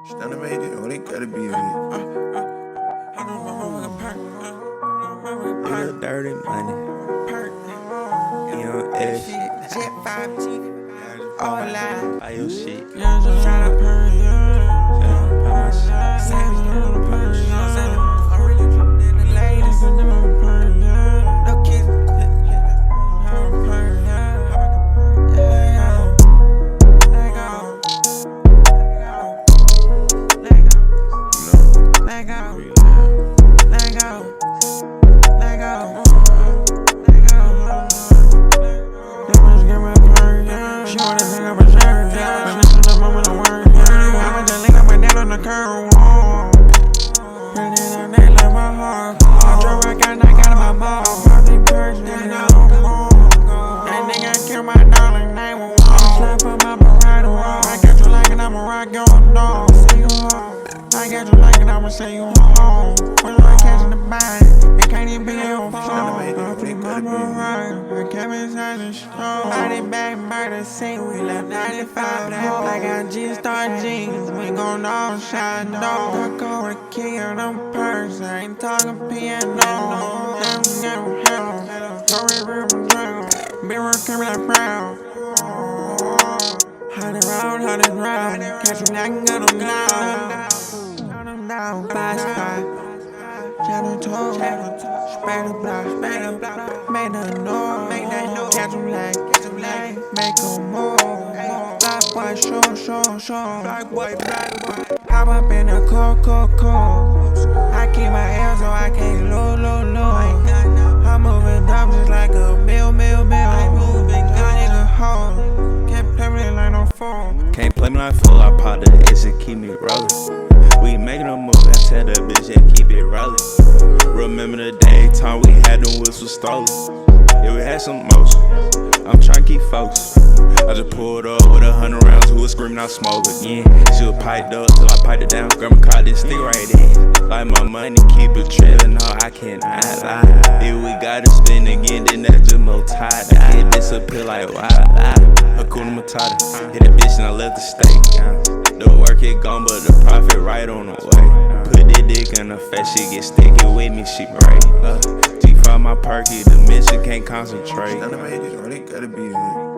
Stunner made it, oh, they gotta be in it. Little dirty money. Young F. Jet 5G. Allat. Buy your shit. Tryna Perc. Buy my shit. I'm really in the latest. No kids. I got you like it, I'ma say you home. When I catch in the body, it can't even be your phone. I came inside the store. Body back, murder scene, we left 95 home. Like I just started jeans, we gon' all shine dog. I go with a kill them Percs, I ain't talking piano. Be working like proud. 100 round, catch me knocking on them down. 5 spot, channel toe, spray the block, make the noise, catch them like, make them move. Black boy, show, hop up in the cold. I keep my L so I can't low. I'm moving dumb just like a mill. I'm moving gun in the hole. Can't play me like no phone. Can't play me like full, I pop the S and keep me rolling. We making a move, I tell that bitch and keep it rolling. Remember the daytime we had them whistles stolen. Yeah, we had some motion, I'm trying to keep focused. I just pulled up with 100 rounds, who was screaming out smoke again. She was piped up till I piped it down, grab my car, then stick right in. Like my money, keep it trailing, no, I cannot lie. If we gotta spend again, then that's just more tied. I hit disappear like wild. Hakuna Matata, hit that bitch and I left the state. The work it gone, but the profit right on the way. Put that dick in the face, she get sticky with me, she great. G5 my Perc, the mission can't concentrate. Stunner made it, oh, they gotta be in it.